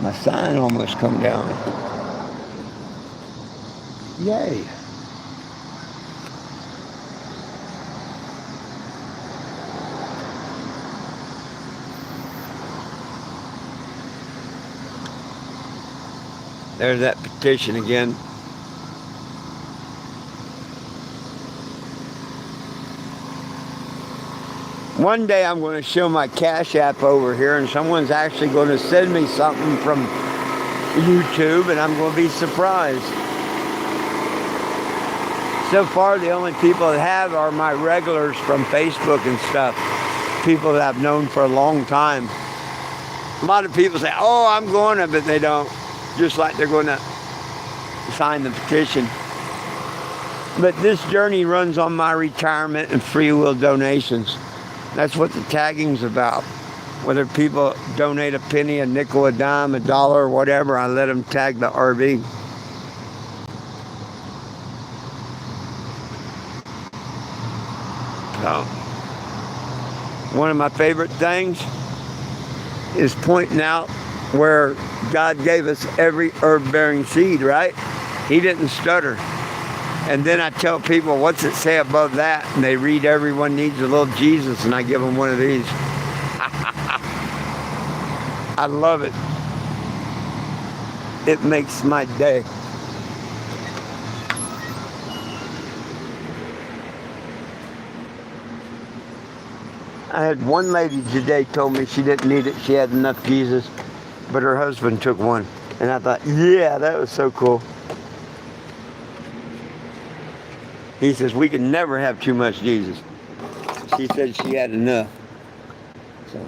My sign almost come down. Yay. There's that petition again. One day I'm going to show my Cash App over here, and someone's actually going to send me something from YouTube, and I'm going to be surprised. So far, the only people that have are my regulars from Facebook and stuff. People that I've known for a long time. A lot of people say, oh, I'm going to, but they don't. Just like they're going to sign the petition. But this journey runs on my retirement and free will donations. That's what the tagging's about. Whether people donate a penny, a nickel, a dime, $1, or whatever, I let them tag the RV. So, one of my favorite things is pointing out where God gave us every herb-bearing seed, right? He didn't stutter. And then I tell people, what's it say above that? And they read, everyone needs a little Jesus, and I give them one of these. I love it. It makes my day. I had one lady today told me she didn't need it. She had enough Jesus. But her husband took one. And I thought, yeah, that was so cool. He says, we can never have too much Jesus. She said she had enough. So,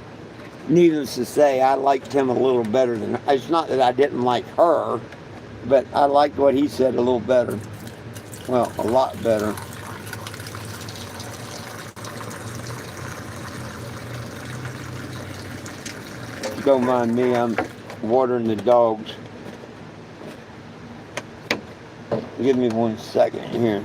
needless to say, I liked him a little better than her. It's not that I didn't like her, but I liked what he said a little better. Well, a lot better. Don't mind me, I'm watering the dogs. Give me 1 second here.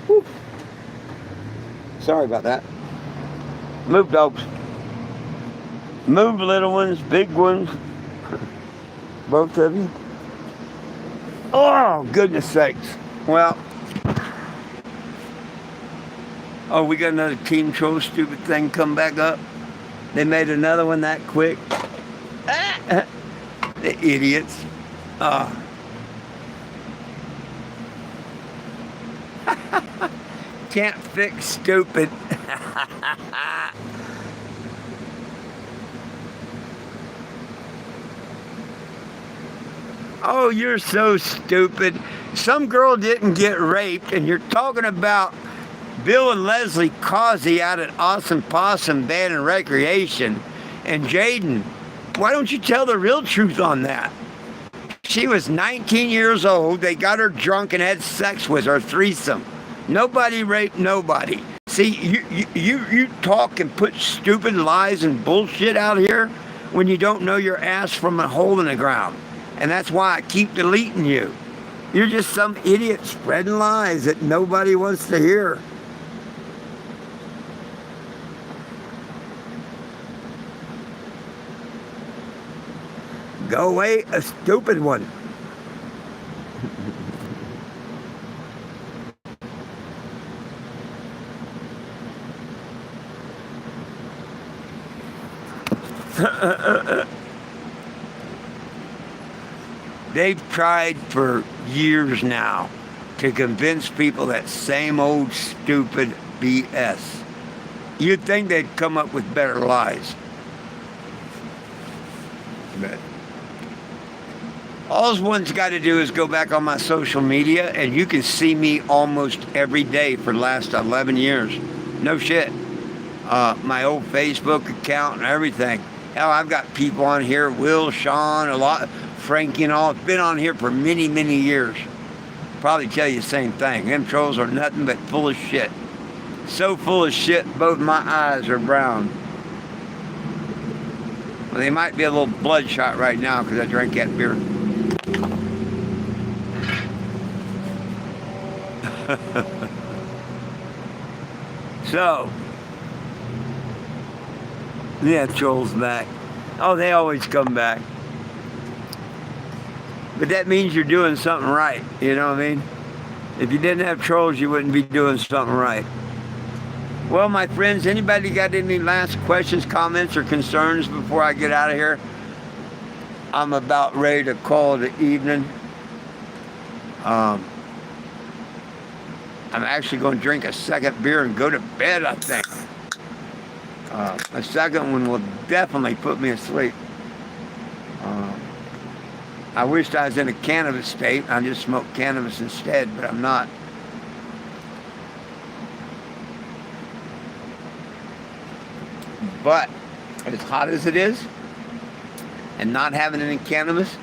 Whew. Sorry about that. Move, dogs. Move, little ones, big ones. Both of you. Oh, goodness sakes. Well. Oh, we got another Teen Troll stupid thing come back up. They made another one that quick. The idiots. Can't fix stupid. Oh, you're so stupid. Some girl didn't get raped, and you're talking about Bill and Leslie Causey out at Awesome Possum Band and Recreation. And Jaden, why don't you tell the real truth on that? She was 19 years old. They got her drunk and had sex with her, threesome. Nobody raped nobody. See, you talk and put stupid lies and bullshit out here when you don't know your ass from a hole in the ground. And that's why I keep deleting you. You're just some idiot spreading lies that nobody wants to hear. Go away, a stupid one. They've tried for years now to convince people that same old stupid BS. You'd think they'd come up with better lies. But all one's got to do is go back on my social media, and you can see me almost every day for the last 11 years. No shit. My old Facebook account and everything. Hell, I've got people on here, Will, Sean, a lot, Frankie and all. Been on here for many, many years. Probably tell you the same thing. Them trolls are nothing but full of shit. So full of shit, both my eyes are brown. Well, they might be a little bloodshot right now because I drank that beer. So, yeah, trolls back. Oh, they always come back. But that means you're doing something right. You know what I mean? If you didn't have trolls, you wouldn't be doing something right. Well, my friends, anybody got any last questions, comments, or concerns before I get out of here? I'm about ready to call it an evening. I'm actually going to drink a second beer and go to bed, I think. A second one will definitely put me asleep. I wished I was in a cannabis state. I just smoke cannabis instead, but I'm not. But as hot as it is, and not having any cannabis,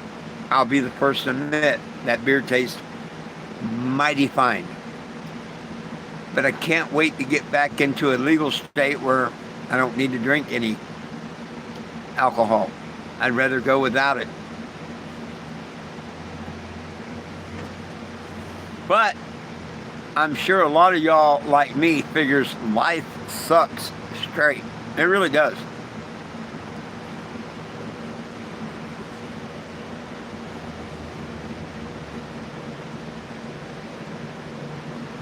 I'll be the first to admit that beer tastes mighty fine. But I can't wait to get back into a legal state where I don't need to drink any alcohol. I'd rather go without it. But I'm sure a lot of y'all, like me, figures life sucks straight. It really does.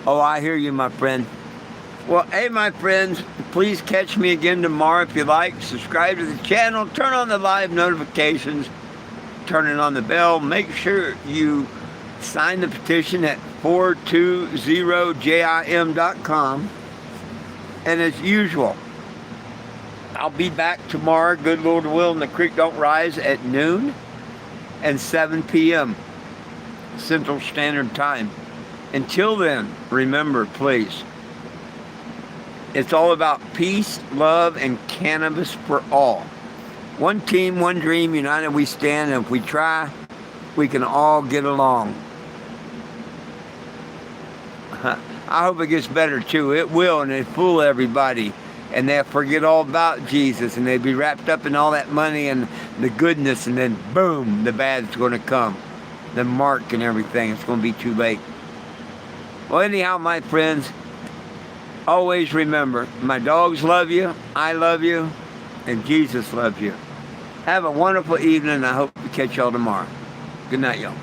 Oh, I hear you, my friend. Well, hey, my friends, please catch me again tomorrow if you like. Subscribe to the channel. Turn on the live notifications. Turn it on the bell. Make sure you sign the petition at 420jim.com. And as usual, I'll be back tomorrow, good Lord willing, the creek don't rise, at noon and 7 p.m. Central Standard Time. Until then, remember, please, it's all about peace, love, and cannabis for all. One team, one dream, united we stand, and if we try, we can all get along. I hope it gets better too. It will, and it fool everybody. And they'll forget all about Jesus, and they'll be wrapped up in all that money and the goodness, and then boom, the bad's going to come. The mark and everything. It's going to be too late. Well, anyhow, my friends, always remember, my dogs love you, I love you, and Jesus loves you. Have a wonderful evening, and I hope to catch y'all tomorrow. Good night, y'all.